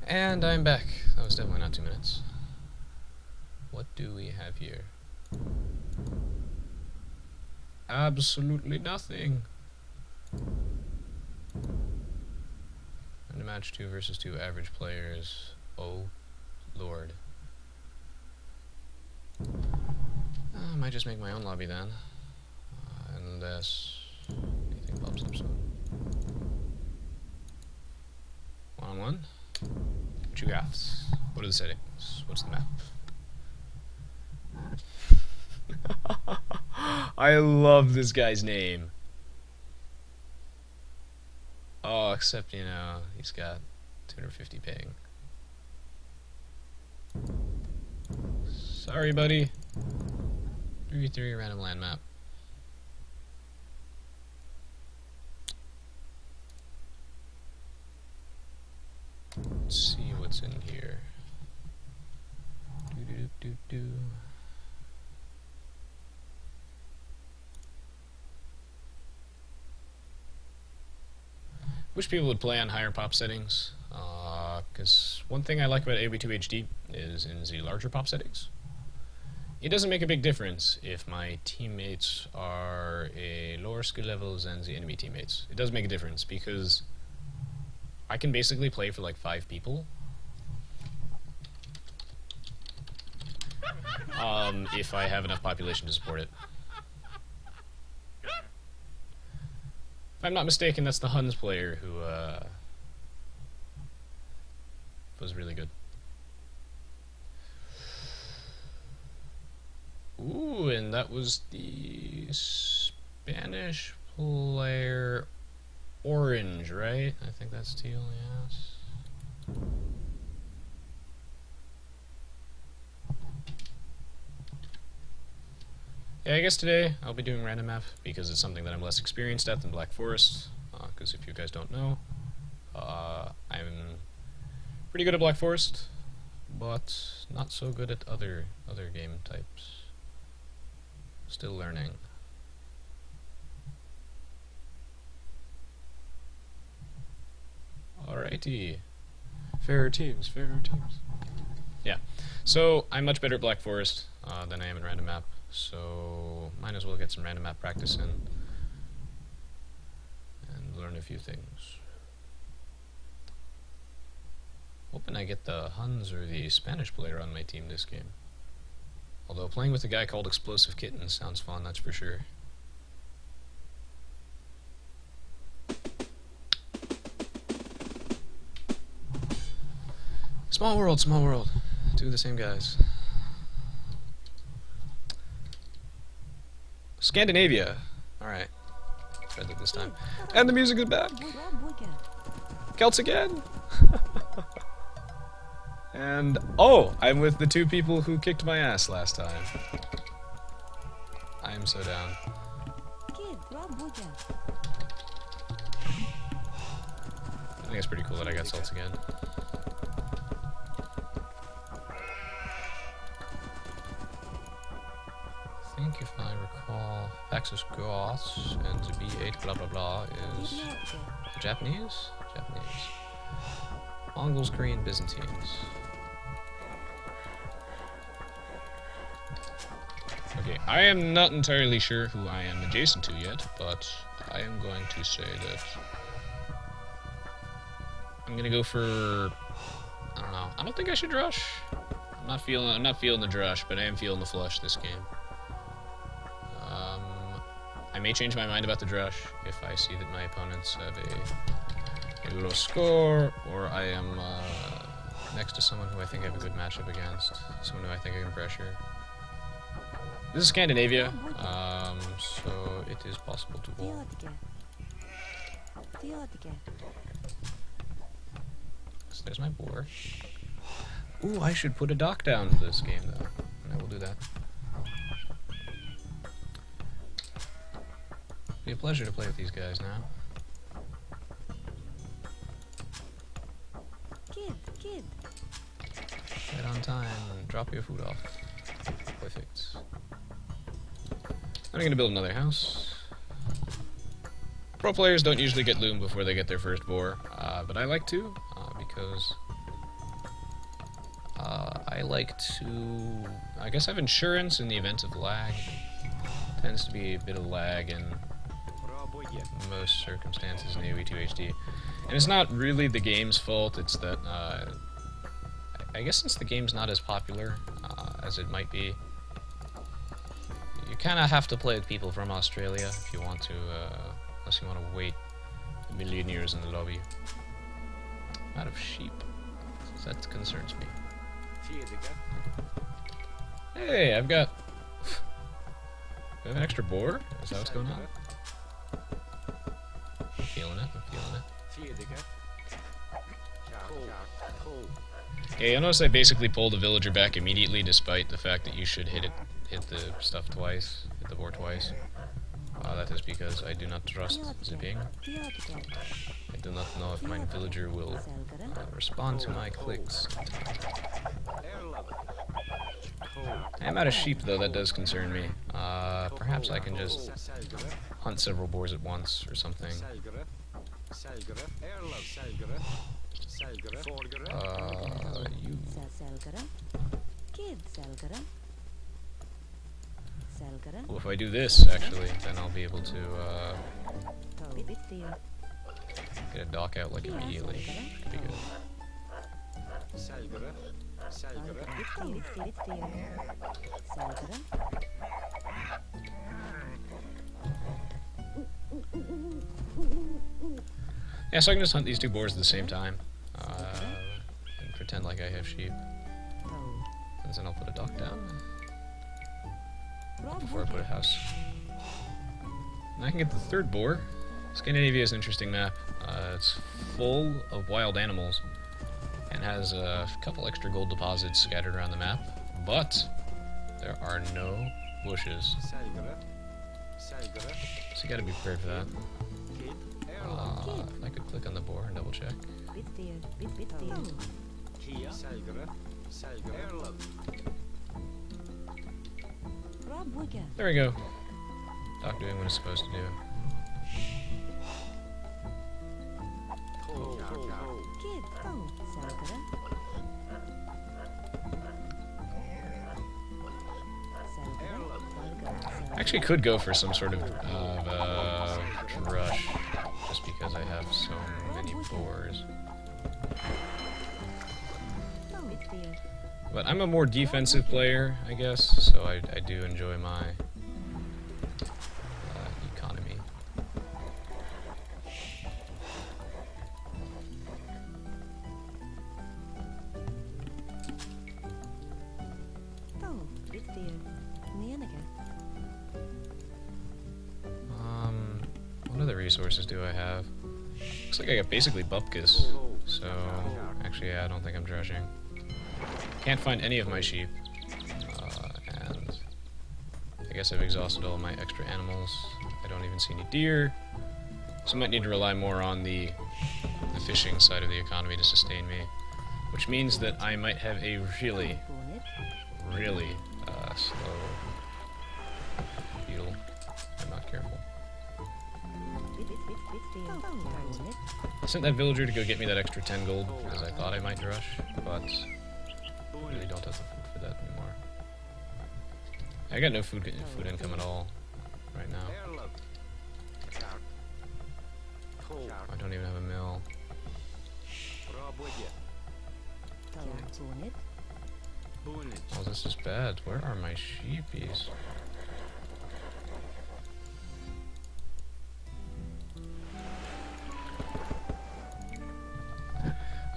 And I'm back. That was definitely not 2 minutes. What do we have here? Absolutely nothing. And a match 2 versus 2 average players. Oh, Lord. I might just make my own lobby then. Unless anything pops up soon. 1-on-1. What you got? What are the settings? What's the map? I love this guy's name. Oh, except, you know, he's got 250 ping. Sorry, buddy. 3v3 random land map. Let's see what's in here. Do. Wish people would play on higher pop settings, because one thing I like about Aoe2 HD is in the larger pop settings, it doesn't make a big difference if my teammates are a lower skill level than the enemy teammates. It does make a difference because I can basically play for like 5 people if I have enough population to support it. If I'm not mistaken, that's the Huns player who was really good. Ooh, and that was the Spanish player Orange, right? I think that's teal, yes. Yeah, I guess today I'll be doing random map because it's something that I'm less experienced at than Black Forest. Because if you guys don't know, I'm pretty good at Black Forest, but not so good at other game types. Still learning. Alrighty. Fairer teams, fairer teams. Yeah. So, I'm much better at Black Forest than I am in random map. So, might as well get some random map practice in and learn a few things. Hoping I get the Huns or the Spanish player on my team this game. Although playing with a guy called Explosive Kitten sounds fun, that's for sure. Small world, small world. 2 of the same guys. Scandanavia. Alright. Tried it this time. And the music is back! Celts again! And, oh! I'm with the 2 people who kicked my ass last time. I am so down. I think it's pretty cool that I got Celts again. I think if I recall, Axis Goths and the B8 blah blah blah is Japanese? Japanese. Mongols, Korean, Byzantines. Okay, I am not entirely sure who I am adjacent to yet, but I am going to say that I'm gonna go for, I don't know. I don't think I should rush. I'm not feeling the drush, but I am feeling the flush this game. I may change my mind about the drush if I see that my opponents have a low score, or I am next to someone who I think I have a good matchup against, someone who I think I can pressure. This is Scandanavia, so it is possible to wall. So there's my boar. Ooh, I should put a dock down to this game though, and I will do that. It'll be a pleasure to play with these guys now. Kid. Right on time and drop your food off. Perfect. I'm gonna build another house. Pro players don't usually get loom before they get their first boar, but I like to, because I like to... I guess I have insurance in the event of lag. Tends to be a bit of lag in most circumstances in AoE2 HD. And it's not really the game's fault, it's that, I guess since the game's not as popular as it might be, you kind of have to play with people from Australia if you want to, unless you want to wait a million years in the lobby. I'm out of sheep, so that concerns me. Hey, I've got... I have an extra boar? Is that what's going on? I'm feeling it, I'm feeling it. Yeah, you'll notice I basically pulled the villager back immediately, despite the fact that you should hit the stuff twice, hit the boar twice. That is because I do not trust zipping. I do not know if my villager will respond to my clicks. I'm out of sheep though, that does concern me. Perhaps I can just hunt several boars at once or something. You... Well, if I do this, actually, then I'll be able to, get a dock out, like, immediately. Could be good. Yeah, so I can just hunt these two boars at the same time, and pretend like I have sheep. And then I'll put a dock down before I put a house. And I can get the third boar. Scandanavia is an interesting map. It's full of wild animals and has a couple extra gold deposits scattered around the map, but there are no bushes. So you gotta be prepared for that. I could click on the boar and double check. There we go. Doc doing what it's supposed to do. I actually could go for some sort of rush, just because I have so many boars. But I'm a more defensive player, I guess, so I do enjoy my economy. What other resources do I have? Looks like I got basically bupkis, so actually yeah, I don't think I'm drushing. Can't find any of my sheep, and I guess I've exhausted all my extra animals. I don't even see any deer, so I might need to rely more on the fishing side of the economy to sustain me, which means that I might have a really slow feudal if I'm not careful. I sent that villager to go get me that extra 10 gold because I thought I might drush, but I really don't have the food for that anymore. I got no food income at all right now. I don't even have a mill. Oh, this is bad. Where are my sheepies?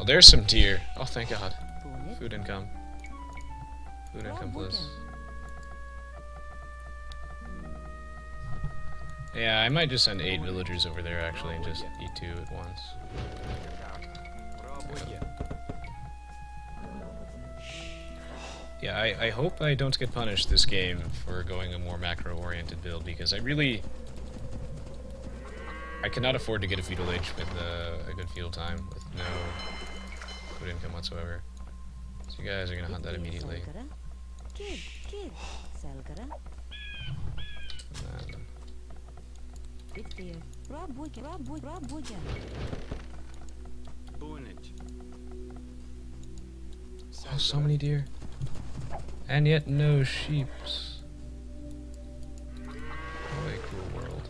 Oh, there's some deer. Oh, thank God. Food income. Food income, please. Yeah, I might just send 8 villagers over there, actually, and just eat 2 at once. Yeah, I hope I don't get punished this game for going a more macro-oriented build, because I cannot afford to get a feudal age with a good feudal time, with no food income whatsoever. So you guys are gonna hunt that immediately. Oh, so many deer. And yet no sheeps. What a cool world.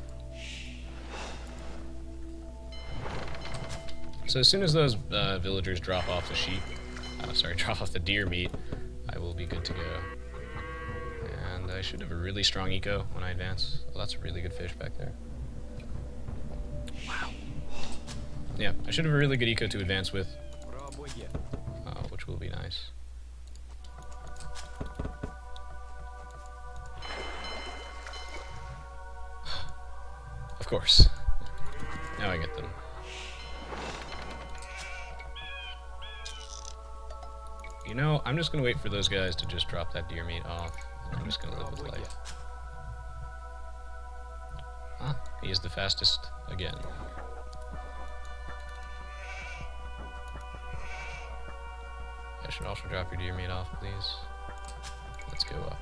So as soon as those villagers drop off the sheep, drop off the deer meat, I will be good to go. And I should have a really strong eco when I advance. Oh, that's a really good fish back there. Wow. Yeah, I should have a really good eco to advance with, which will be nice. Of course. Now I get them. You know, I'm just gonna wait for those guys to just drop that deer meat off, and I'm just gonna live with life. Ah, he is the fastest again. I should also drop your deer meat off, please. Let's go up.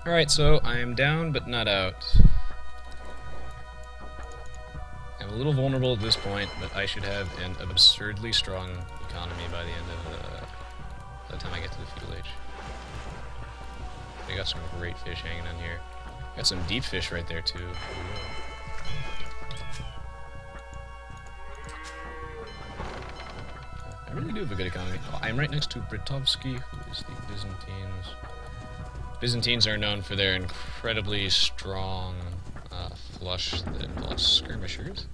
Alright, so I am down but not out. I'm a little vulnerable at this point, but I should have an absurdly strong economy by the end of by the time I get to the feudal age. I got some great fish hanging on here. Got some deep fish right there too. I really do have a good economy. Oh, I'm right next to Britovsky, who is the Byzantines. Byzantines are known for their incredibly strong flush that involves skirmishers.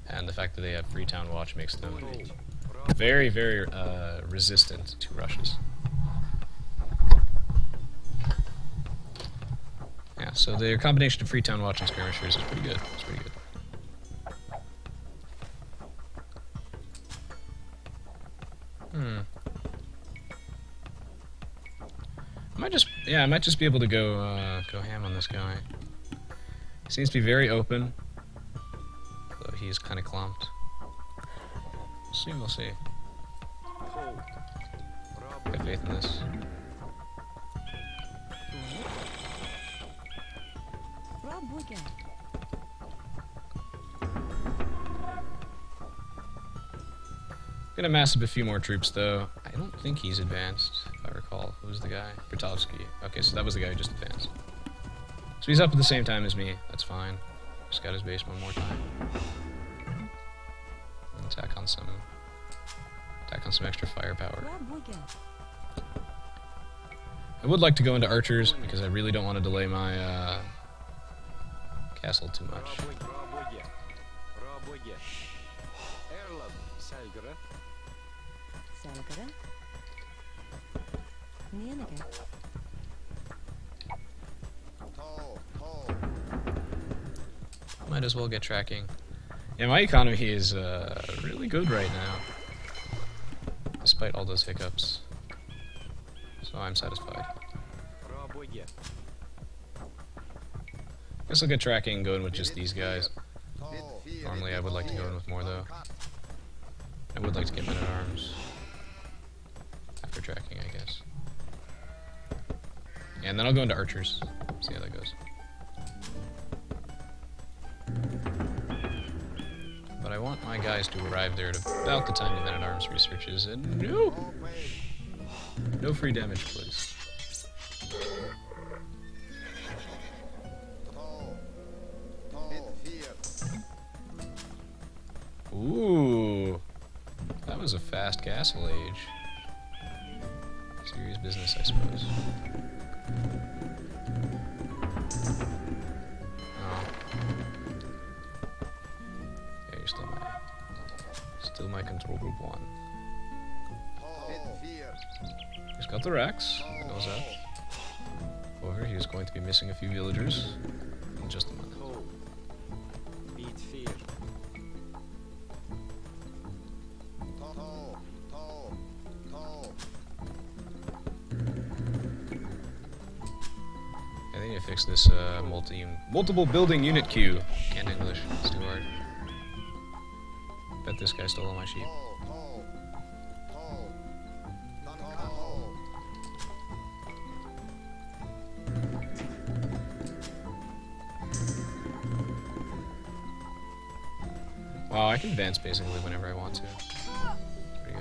And the fact that they have Freetown Watch makes them very, very resistant to rushes. Yeah, so their combination of Freetown Watch and skirmishers is pretty good. It's pretty good. I might just be able to go ham on this guy. He seems to be very open, though he's kind of clumped. We'll see. I have faith in this. Gonna mass up a few more troops though. I don't think he's advanced, if I recall. Who's the guy? Britovsky. Okay, so that was the guy who just advanced. So he's up at the same time as me. That's fine. Just got his base one more time. And attack on some extra firepower. I would like to go into archers because I really don't want to delay my castle too much. Might as well get tracking. Yeah, my economy is really good right now, despite all those hiccups. So I'm satisfied. Guess I'll get tracking going with just these guys. Normally I would like to go in with more though. I would like to get men at arms after tracking, I guess. Yeah, and then I'll go into archers. See how that goes. But I want my guys to arrive there at about the time the men at arms researches, and no free damage, please. Ooh, that was a fast castle age. Serious business, I suppose. Oh. Yeah, you're still my control group 1. He's got the Rex. Knows that. However, he is going to be missing a few villagers in just a month. I need to fix this multiple building unit queue. Can't English. It's too hard. Bet this guy stole all my sheep. Wow, I can advance basically whenever I want to. Pretty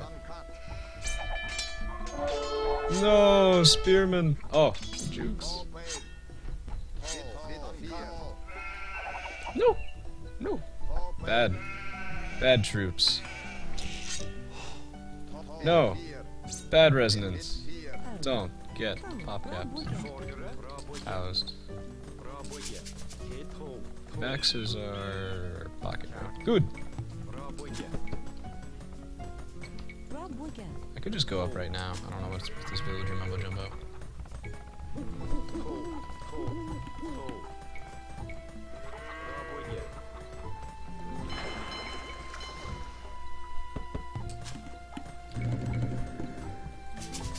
good. No, spearman. Oh, jukes. No, no. Bad troops. No, bad resonance. Don't get pop caps. Housed. Maxes are pocket round. Good. I could just go up right now. I don't know what's with this villager mumbo jumbo.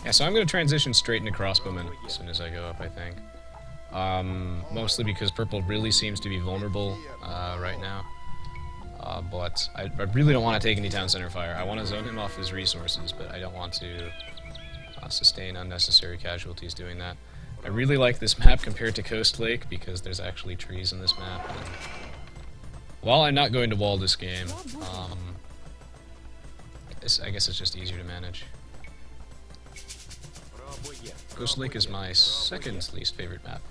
Yeah, so I'm going to transition straight into crossbowmen as soon as I go up, I think. Mostly because purple really seems to be vulnerable right now. But I really don't want to take any town center fire. I want to zone him off his resources, but I don't want to sustain unnecessary casualties doing that. I really like this map compared to Coast Lake because there's actually trees in this map. And while I'm not going to wall this game, I guess it's just easier to manage. Coast Lake is my second least favorite map.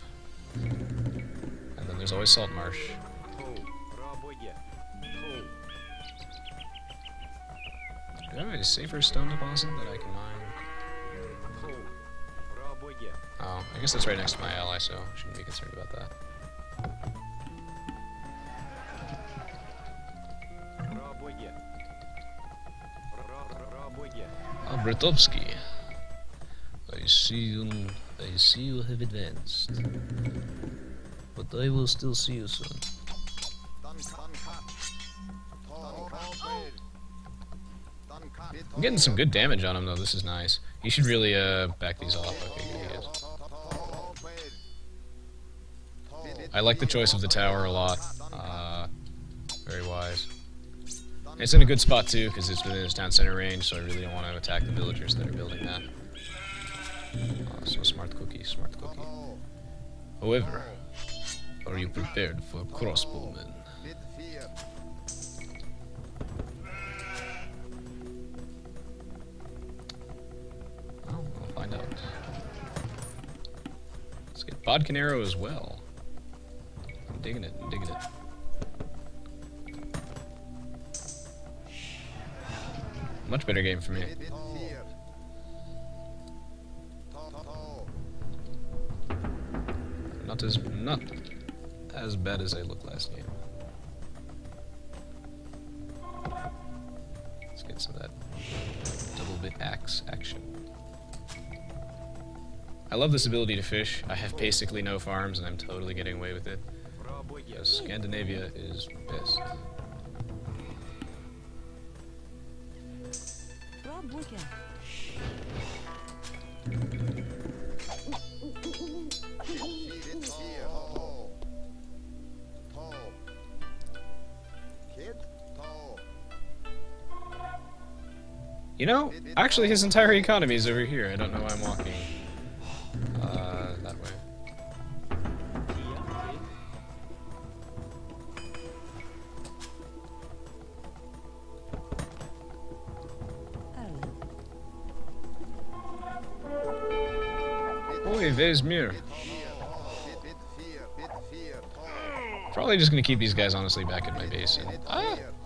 And then there's always Salt Marsh. Do I have a safer stone deposit that I can mine? Oh, I guess that's right next to my ally, so I shouldn't be concerned about that. Bretovsky. I see you have advanced. But I will still see you soon. I'm getting some good damage on him though, this is nice. He should really back these off. Okay, here he is. I like the choice of the tower a lot. Very wise. It's in a good spot too, because it's within his town center range, so I really don't want to attack the villagers that are building that. Oh, so smart cookie, smart cookie. However, are you prepared for crossbowmen? Well, we'll find out. Let's get Bodkin Arrow as well. I'm digging it, I'm digging it. Much better game for me. Not as bad as I looked last game. Let's get some of that double bit axe action. I love this ability to fish. I have basically no farms and I'm totally getting away with it. Because Scandinavia is best. You know, actually his entire economy is over here. I don't know why I'm walking that way. Oi, there's Mir. Probably just gonna keep these guys honestly back at my base and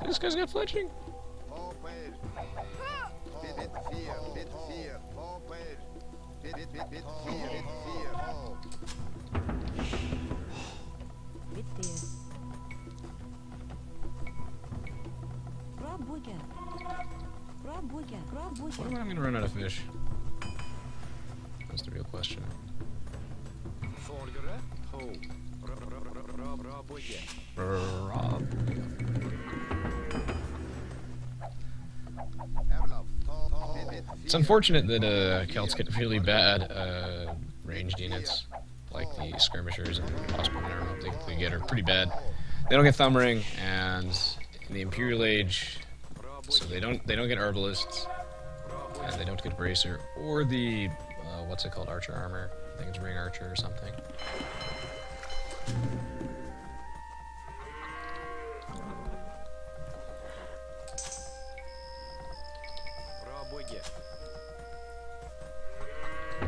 this guy's got fletching. What am I gonna run out of fish? That's the real question. It's unfortunate that Celts get really bad ranged units, like the skirmishers and the crossbowmen they get are pretty bad. They don't get thumb ring, and in the Imperial Age, so they don't get arbalists, and they don't get bracer or the what's it called, archer armor. I think it's ring archer or something.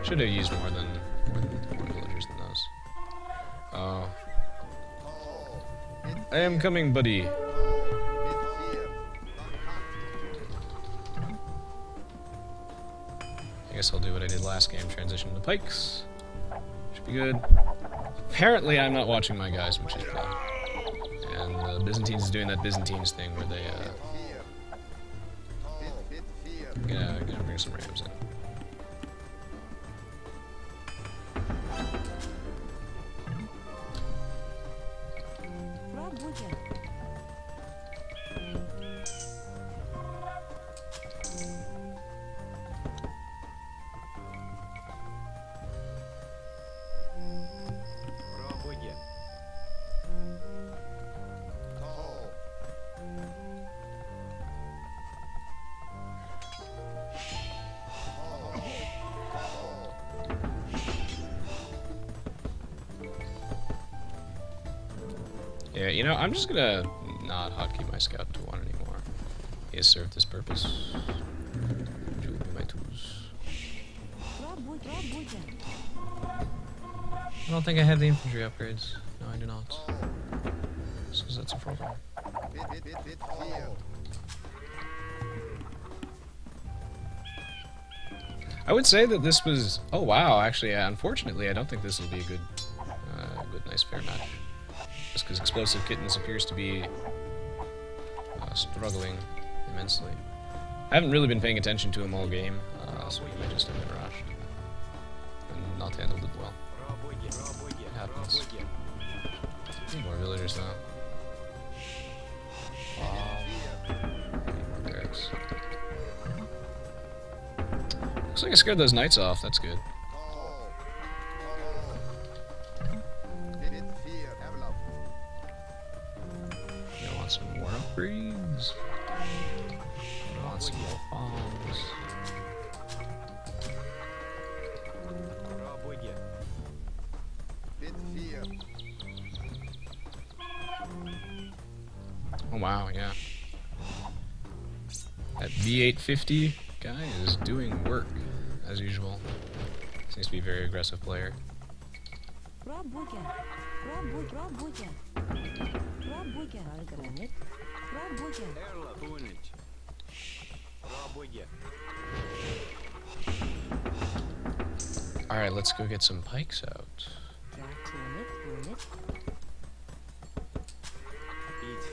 Should have used more villagers than those. Oh. I am coming, buddy. I guess I'll do what I did last game, transition to pikes. Should be good. Apparently I'm not watching my guys, which is bad. And the Byzantines is doing that Byzantines thing where they, gonna bring some rams in. Yeah, you know, I'm just gonna not hotkey my scout to 1 anymore. He has served this purpose. Which will be my tools. I don't think I have the infantry upgrades. No, I do not. So that's a problem. I would say that this was... Oh, wow, actually, yeah, unfortunately, I don't think this will be a good, nice, fair match. Just because Explosive Kittens appears to be struggling immensely. I haven't really been paying attention to him all game, so he might just have been rushed. And not handled it well. It happens. Need more villagers now. More barracks. Looks like I scared those knights off, that's good. I want some more upgrades. I want some more bombs. Oh wow, yeah. That V850 guy is doing work, as usual. Seems to be a very aggressive player. Alright, let's go get some pikes out.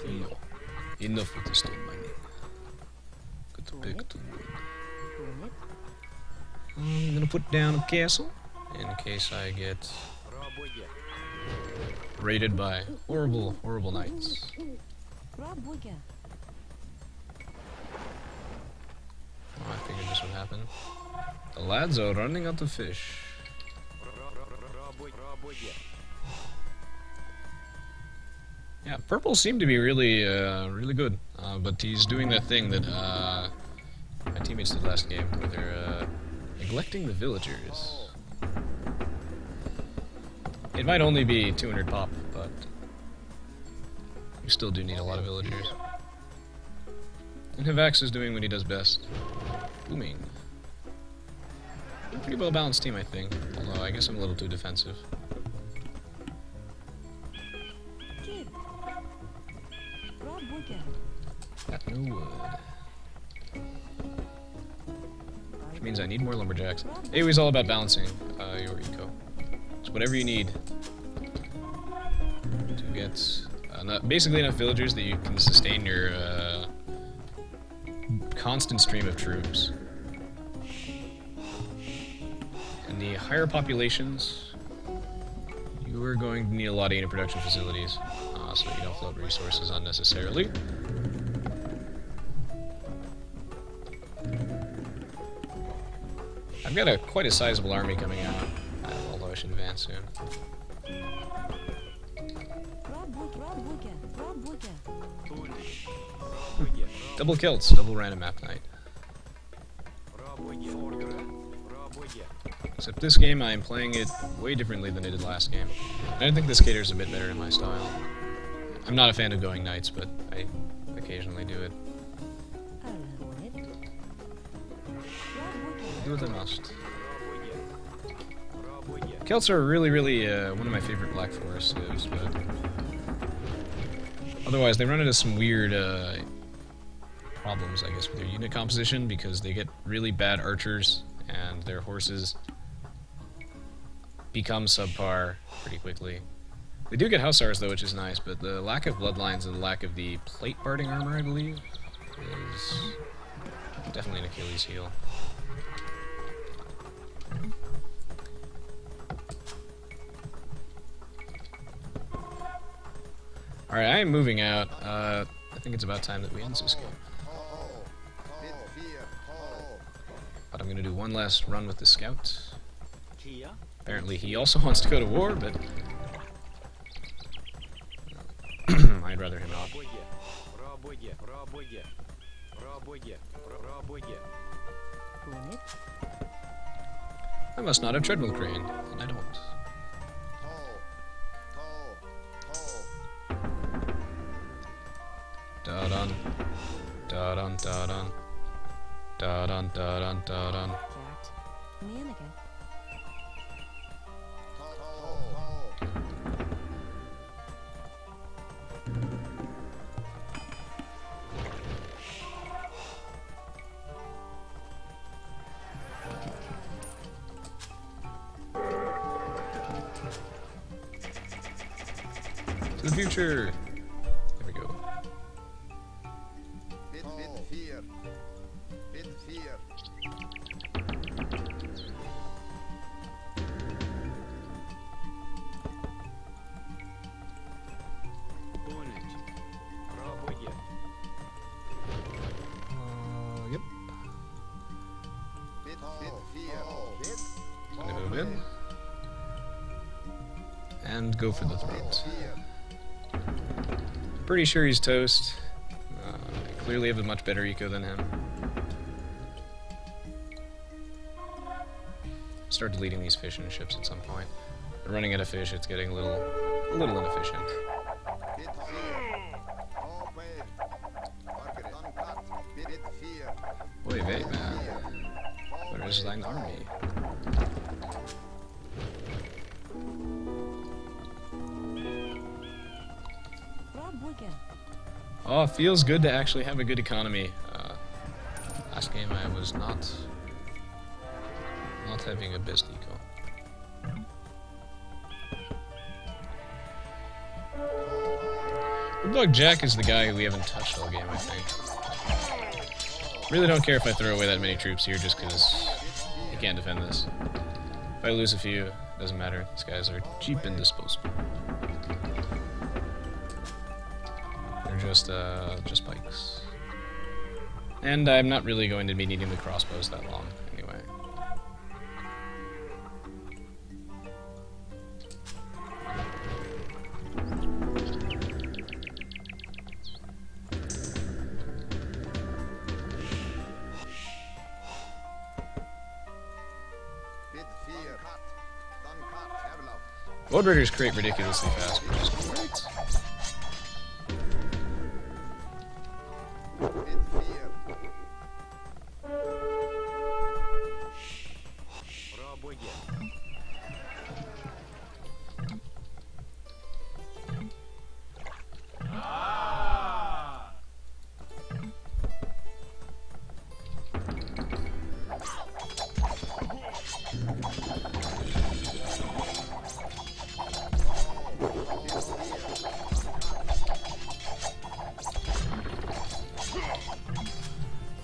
No. Enough with the stone mining. Good pick to wood. I'm gonna put down a castle in case I get raided by horrible, horrible knights. Oh, I figured this would happen. The lads are running out of fish. Yeah, purple seemed to be really, really good, but he's doing that thing that my teammates did last game, where they're neglecting the villagers. It might only be 200 pop, but you still do need a lot of villagers. And Hivax is doing what he does best, booming. Pretty well balanced team, I think, although I guess I'm a little too defensive. Got no wood. Which means I need more lumberjacks. Aoe's all about balancing your eco. It's whatever you need to get basically enough villagers that you can sustain your constant stream of troops. And the higher populations, you are going to need a lot of unit production facilities, so you don't float resources unnecessarily. I've got quite a sizable army coming out, although I should advance soon. Double Celts, double random map night. Except this game, I am playing it way differently than I did last game. I think this caters a bit better to my style. I'm not a fan of going knights, but I occasionally do it. Do what I must. Celts are really, one of my favorite Black Forest civs, but otherwise they run into some weird problems, I guess, with their unit composition, because they get really bad archers, and their horses become subpar pretty quickly. They do get Hussars, though, which is nice, but the lack of bloodlines and the lack of the plate barding armor, I believe, is definitely an Achilles heel. Alright, I am moving out. I think it's about time that we end this game. But I'm going to do one last run with the scout. Apparently he also wants to go to war, but I'd rather him not. I must not have treadmill crane, and I don't. Da-dun, da-dun, da-dun, da-dun, da-dun, da-dun. To the future! There we go. Yep. Gonna move in. And go for the throat. Pretty sure he's toast. I clearly have a much better eco than him. Start deleting these fish and ships at some point. They're running out of fish, it's getting a little inefficient. Wait, wait, man. Where is thine army? Oh, it feels good to actually have a good economy. Last game I was not having a best eco. Bulldog Jack is the guy who we haven't touched all game, I think. Really don't care if I throw away that many troops here just because I can't defend this. If I lose a few, doesn't matter. These guys are cheap and disposable. Just pikes. And I'm not really going to be needing the crossbows that long, anyway. Road Raiders create ridiculously fast, which is great.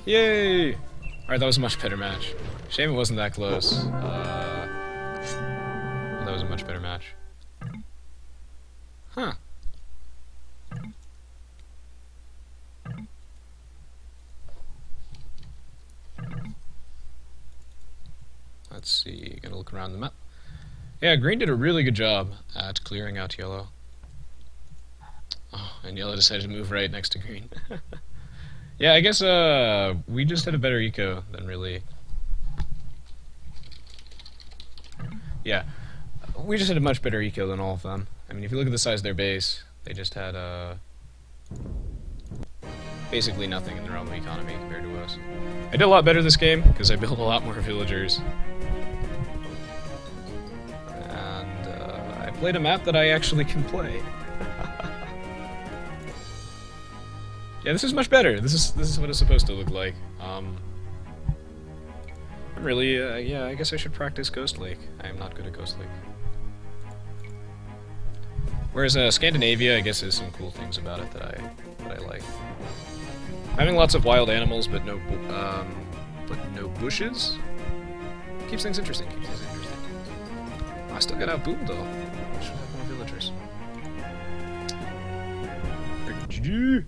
Yay! Alright, that was a much better match. Shame it wasn't that close. That was a much better match. Huh. Let's see, gonna look around the map. Yeah, green did a really good job at clearing out yellow. Oh, and yellow decided to move right next to green. Yeah, I guess we just had a better eco than really. Yeah, we just had a much better eco than all of them. I mean, if you look at the size of their base, they just had basically nothing in their own economy compared to us. I did a lot better this game because I built a lot more villagers. played a map that I actually can play. Yeah, this is much better. This is what it's supposed to look like. I'm really, yeah, I guess I should practice Ghost Lake. I am not good at Ghost Lake. Whereas Scandanavia, I guess, has some cool things about it that I like. Having lots of wild animals, but no bushes, keeps things interesting. Oh, I still got outboomed though. I should have more villagers. GG.